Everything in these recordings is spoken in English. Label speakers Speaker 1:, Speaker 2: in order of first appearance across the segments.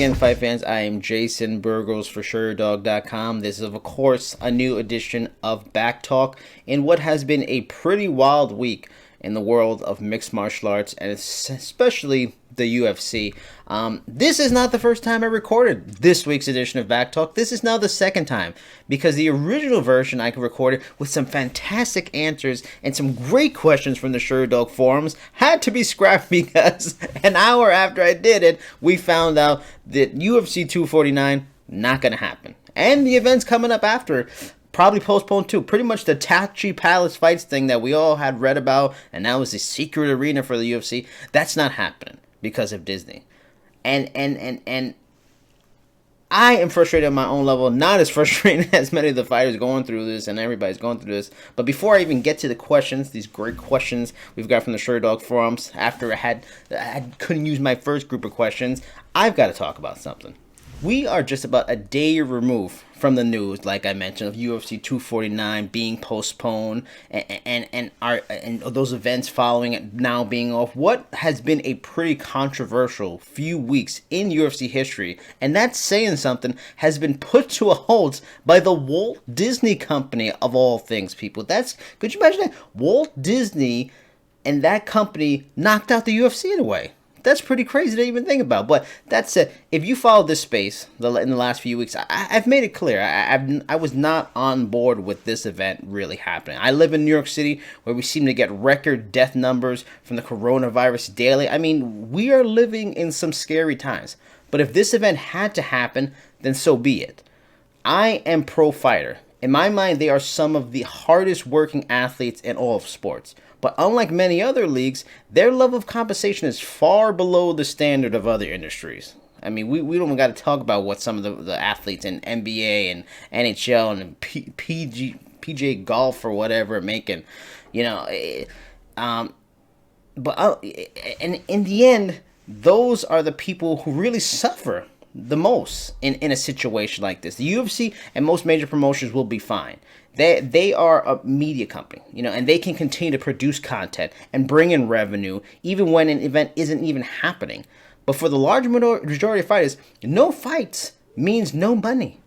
Speaker 1: again, fight fans. I am Jason Burgos for Sherdog.com. This is, of course, a new edition of Back Talk in what has been a pretty wild week in the world of mixed martial arts, and especially the UFC. This is not the first time I recorded this week's edition of Back Talk. This is now the second time, because the original version I recorded with some fantastic answers and some great questions from the Sherdog forums had to be scrapped because an hour after I did it, we found out that UFC 249 not going to happen. And the events coming up after probably postponed too. Pretty much the Tachi Palace fights thing that we all had read about, and now is the secret arena for the UFC. That's not happening because of Disney. And I am frustrated on my own level, not as frustrated as many of the fighters going through this, and everybody's going through this. But before I even get to the questions, these great questions we've got from the Sherdog forums, after I couldn't use my first group of questions, I've got to talk about something. We are just about a day removed from the news, like I mentioned, of UFC 249 being postponed and those events following it now being off. What has been a pretty controversial few weeks in UFC history, and that's saying something, has been put to a halt by the Walt Disney Company of all things, people. Could you imagine that? Walt Disney and that company knocked out the UFC in a way. That's pretty crazy to even think about. But that said, if you follow this space in the last few weeks, I've made it clear. I was not on board with this event really happening. I live in New York City, where we seem to get record death numbers from the coronavirus daily. I mean, we are living in some scary times. But if this event had to happen, then so be it. I am pro-fighter. In my mind, they are some of the hardest working athletes in all of sports. But unlike many other leagues, their level of compensation is far below the standard of other industries. I mean, we don't even got to talk about what some of the athletes in NBA and NHL and PJ golf or whatever are making, you know. And in the end, those are the people who really suffer the most in a situation like this. The UFC and most major promotions will be fine. They are a media company, you know, and they can continue to produce content and bring in revenue even when an event isn't even happening. But for the large majority of fighters, no fights means no money.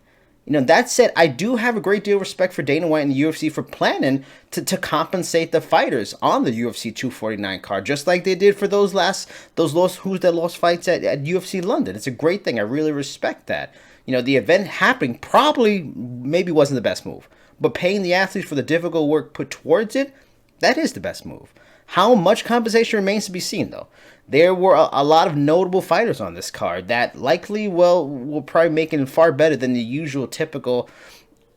Speaker 1: You know, that said, I do have a great deal of respect for Dana White and the UFC for planning to compensate the fighters on the UFC 249 card, just like they did for those lost fights at UFC London. It's a great thing. I really respect that. You know, the event happening maybe wasn't the best move, but paying the athletes for the difficult work put towards it, that is the best move. How much compensation remains to be seen, though. There were a lot of notable fighters on this card that likely will probably make it far better than the usual typical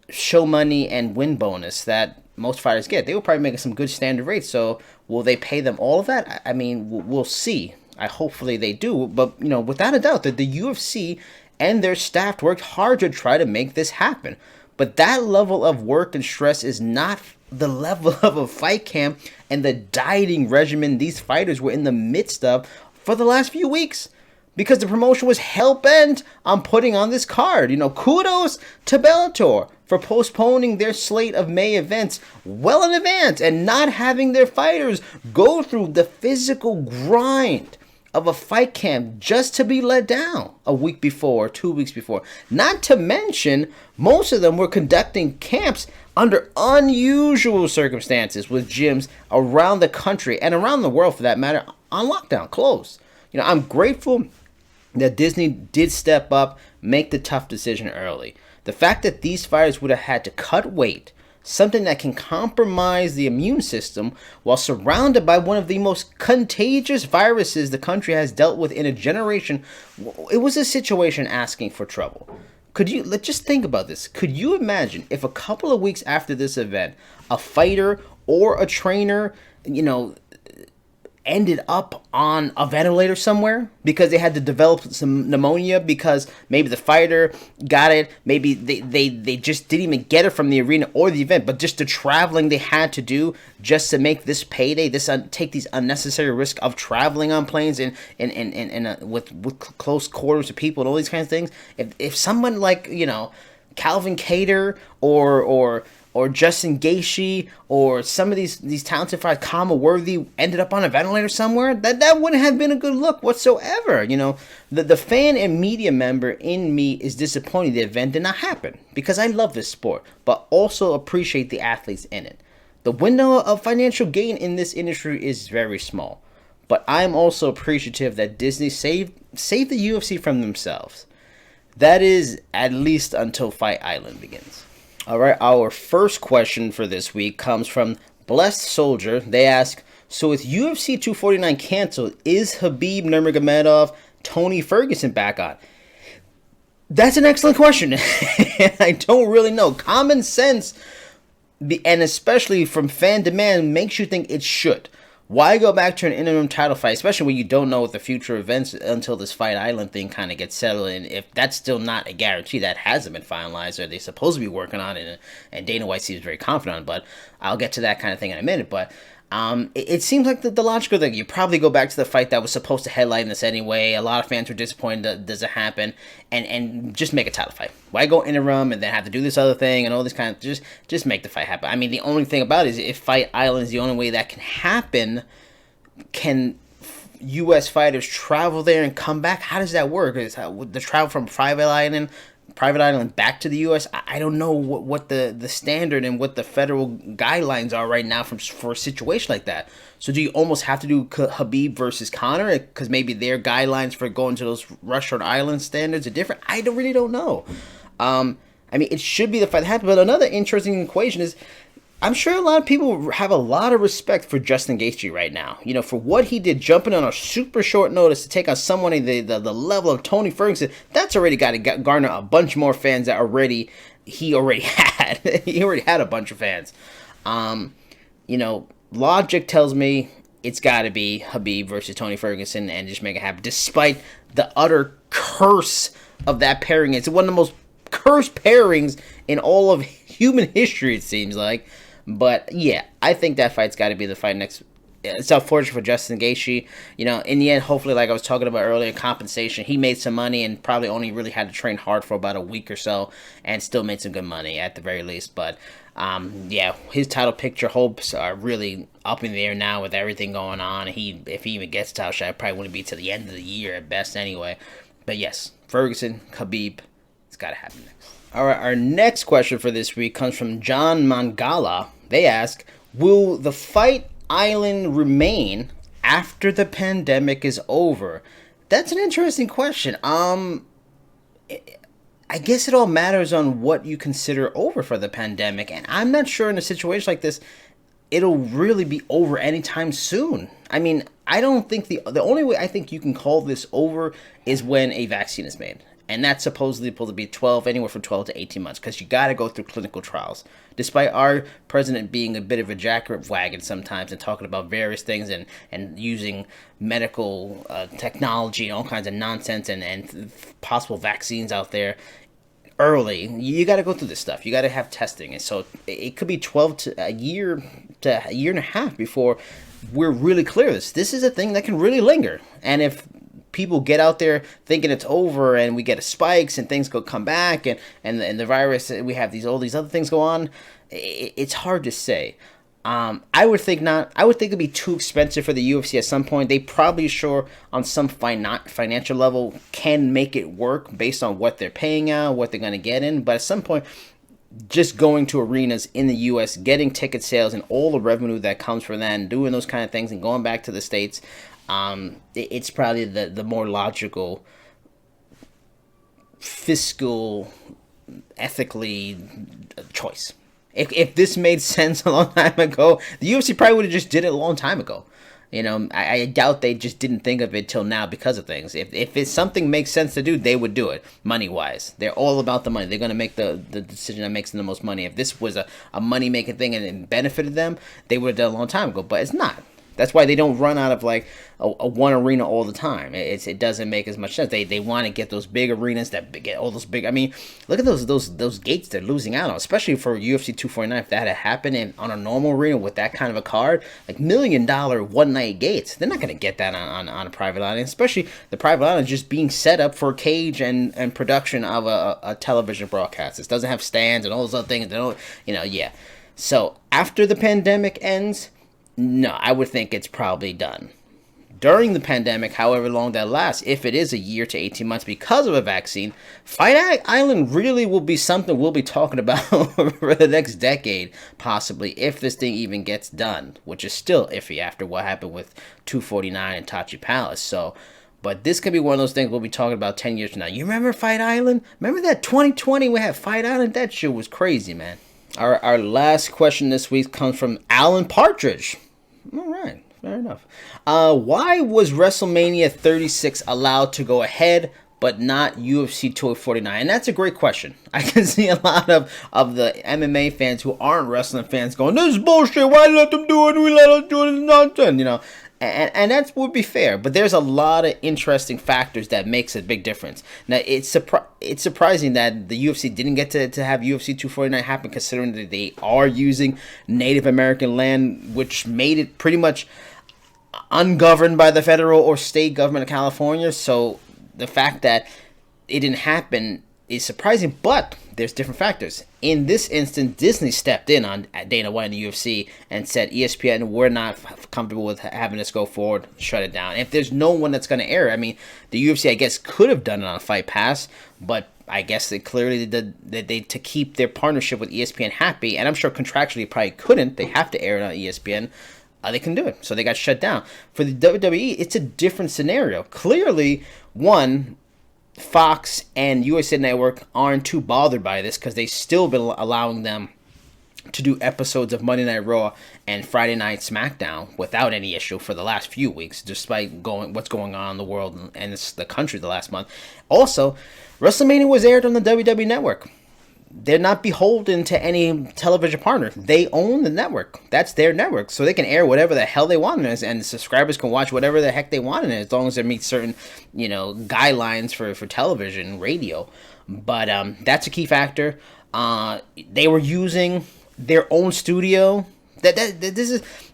Speaker 1: show money and win bonus that most fighters get. They will probably make some good standard rates, so will they pay them all of that? I mean, we'll see. Hopefully they do, but, you know, without a doubt that the UFC and their staff worked hard to try to make this happen. But that level of work and stress is not the level of a fight camp and the dieting regimen these fighters were in the midst of for the last few weeks, because the promotion was hell-bent on putting on this card. You know, kudos to Bellator for postponing their slate of May events well in advance and not having their fighters go through the physical grind of a fight camp just to be let down a week before, 2 weeks before. Not to mention, most of them were conducting camps under unusual circumstances with gyms around the country and around the world, for that matter, on lockdown, closed. You know, I'm grateful that Disney did step up, make the tough decision early. The fact that these fighters would have had to cut weight, something that can compromise the immune system while surrounded by one of the most contagious viruses the country has dealt with in a generation, it was a situation asking for trouble. Let's just think about this. Could you imagine if a couple of weeks after this event, a fighter or a trainer, you know, ended up on a ventilator somewhere because they had to develop some pneumonia because maybe the fighter got it, maybe they just didn't even get it from the arena or the event, but just the traveling they had to do just to make this payday, take these unnecessary risks of traveling on planes and with close quarters of people and all these kinds of things. If someone like, you know, Calvin Kattar or or Justin Gaethje or some of these talented fighters, Kama Worthy, ended up on a ventilator somewhere, that wouldn't have been a good look whatsoever. The fan and media member in me is disappointed the event did not happen because I love this sport, but also appreciate the athletes in it. The window of financial gain in this industry is very small, but I'm also appreciative that Disney saved the UFC from themselves. That is at least until Fight Island begins. All right, our first question for this week comes from Blessed Soldier. They ask, so with UFC 249 canceled, is Khabib Nurmagomedov Tony Ferguson back on? That's an excellent question. I don't really know. Common sense, and especially from fan demand, makes you think it should. Why go back to an interim title fight, especially when you don't know what the future events until this Fight Island thing kind of gets settled? And if that's still not a guarantee, that hasn't been finalized, or they're supposed to be working on it, and Dana White seems very confident on it, but I'll get to that kind of thing in a minute. But it seems like the logical thing. You probably go back to the fight that was supposed to headline this anyway. A lot of fans were disappointed that doesn't happen, and just make a title fight. Why go interim and then have to do this other thing and all this kind of just make the fight happen? I mean, the only thing about it is if Fight Island is the only way that can happen, can U.S. fighters travel there and come back? How does that work? Is the travel from Private Island back to the U.S.? I don't know what the standard and what the federal guidelines are right now for a situation like that. So do you almost have to do Khabib versus Conor because maybe their guidelines for going to those Russian Island standards are different? I really don't know. I mean, it should be the fight that happened. But another interesting equation is, I'm sure a lot of people have a lot of respect for Justin Gaethje right now. For what he did, jumping on a super short notice to take on someone at the level of Tony Ferguson. That's already got to garner a bunch more fans that he already had. He already had a bunch of fans. Logic tells me it's got to be Khabib versus Tony Ferguson and just make it happen. Despite the utter curse of that pairing, it's one of the most cursed pairings in all of human history, it seems like. But yeah, I think that fight's got to be the fight next. It's unfortunate for Justin Gaethje. In the end, hopefully, like I was talking about earlier, compensation. He made some money and probably only really had to train hard for about a week or so, and still made some good money at the very least. But yeah, his title picture hopes are really up in the air now with everything going on. If he even gets title shot, it probably wouldn't be till the end of the year at best anyway. But yes, Ferguson, Khabib, it's got to happen next. All right, our next question for this week comes from John Mangala. They ask, will the Fight Island remain after the pandemic is over? That's an interesting question. I guess it all matters on what you consider over for the pandemic, and I'm not sure in a situation like this it'll really be over anytime soon. I mean, I don't think the only way I think you can call this over is when a vaccine is made. And that's supposed to be anywhere from 12 to 18 months, because you got to go through clinical trials. Despite our president being a bit of a jackwagon sometimes and talking about various things and using medical technology and all kinds of nonsense and possible vaccines out there early, you got to go through this stuff. You got to have testing. And so it could be 12 to a year and a half before we're really clear this is a thing that can really linger. And if people get out there thinking it's over and we get spikes and things come back and the virus, we have all these other things go on, it's hard to say. I would think not. I would think it'd be too expensive for the UFC at some point. They probably sure on some financial level can make it work based on what they're paying out, what they're going to get in. But at some point, just going to arenas in the U.S., getting ticket sales and all the revenue that comes from that and doing those kind of things and going back to the States, it's probably the more logical, fiscal, ethically choice. If this made sense a long time ago, the UFC probably would have just did it a long time ago. I doubt they just didn't think of it till now because of things. If it's something makes sense to do, they would do it, money-wise. They're all about the money. They're going to make the decision that makes them the most money. If this was a money-making thing and it benefited them, they would have done it a long time ago. But it's not. That's why they don't run out of like a one arena all the time. It doesn't make as much sense. They want to get those big arenas that get all those big. I mean, look at those gates they're losing out on, especially for UFC 249. If that had happened on a normal arena with that kind of a card, like $1 million one night gates, they're not gonna get that on a private island. Especially the private island just being set up for cage and production of a television broadcast. It doesn't have stands and all those other things. They don't, yeah. So after the pandemic ends, no, I would think it's probably done. During the pandemic, however long that lasts, if it is a year to 18 months because of a vaccine, Fight Island really will be something we'll be talking about for the next decade, possibly, if this thing even gets done, which is still iffy after what happened with 249 and Tachi Palace. So, but this could be one of those things we'll be talking about 10 years from now. You remember Fight Island? Remember that 2020 we had Fight Island? That shit was crazy, man. Our last question this week comes from Alan Partridge. All right, fair enough. Why was WrestleMania 36 allowed to go ahead, but not UFC 249? And that's a great question. I can see a lot of the MMA fans who aren't wrestling fans going, "This is bullshit. Why let them do it? We let them do it. It's nonsense." And that would be fair, but there's a lot of interesting factors that makes a big difference. Now, it's surprising that the UFC didn't get to have UFC 249 happen, considering that they are using Native American land, which made it pretty much ungoverned by the federal or state government of California. So the fact that it didn't happen is surprising, but there's different factors. In this instance, Disney stepped in on Dana White and the UFC and said, ESPN, we're not comfortable with having this go forward, shut it down. If there's no one that's going to air, I mean, the UFC, I guess, could have done it on Fight Pass, but I guess they clearly did that to keep their partnership with ESPN happy, and I'm sure contractually probably couldn't. They have to air it on ESPN. They can do it, so they got shut down. For the WWE, it's a different scenario. Clearly, one, Fox and USA Network aren't too bothered by this because they still been allowing them to do episodes of Monday Night Raw and Friday Night SmackDown without any issue for the last few weeks, despite what's going on in the world and the country the last month. Also, WrestleMania was aired on the WWE Network. They're not beholden to any television partner. They own the network. That's their network. So they can air whatever the hell they want in it, and subscribers can watch whatever the heck they want in it, as long as it meets certain, guidelines for television, radio. But that's a key factor. They were using their own studio.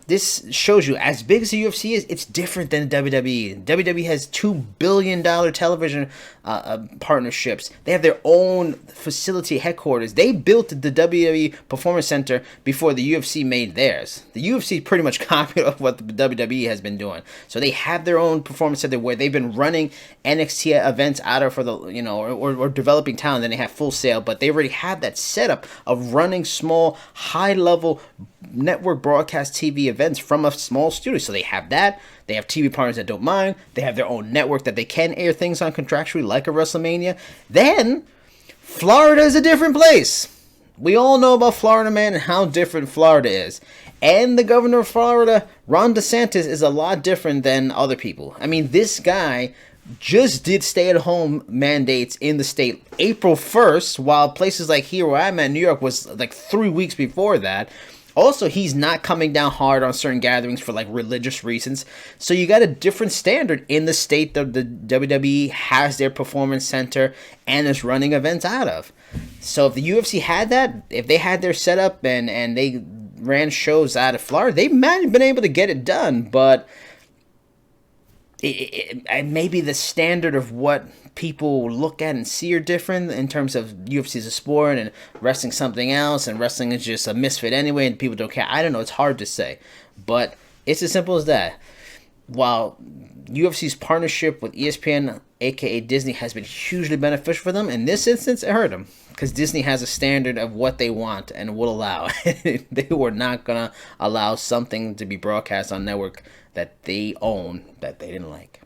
Speaker 1: This shows you, as big as the UFC is, it's different than WWE. WWE has $2 billion television partnerships. They have their own facility headquarters. They built the WWE Performance Center before the UFC made theirs. The UFC pretty much copied off what the WWE has been doing. So they have their own performance center where they've been running NXT events out of for the, or developing talent. Then they have Full Sail, but they already have that setup of running small, high-level network broadcast TV events from a small studio. So they have that. They have TV partners that don't mind. They have their own network that they can air things on contractually, like a WrestleMania. Then Florida is a different place. We all know about Florida, man, and how different Florida is. And the governor of Florida, Ron DeSantis, is a lot different than other people. I mean, this guy just did stay-at-home mandates in the state April 1st, while places like here where I'm at, New York, was like 3 weeks before that. Also, he's not coming down hard on certain gatherings for like religious reasons. So you got a different standard in the state that the WWE has their performance center and is running events out of. So if the UFC had that, if they had their setup and they ran shows out of Florida, they might have been able to get it done. But maybe the standard of what people look at and see are different in terms of UFC is a sport and wrestling something else, and wrestling is just a misfit anyway and people don't care. I don't know. It's hard to say. But it's as simple as that. While UFC's partnership with ESPN, aka Disney, has been hugely beneficial for them, in this instance, it hurt them. Because Disney has a standard of what they want and will allow. They were not going to allow something to be broadcast on network that they own that they didn't like.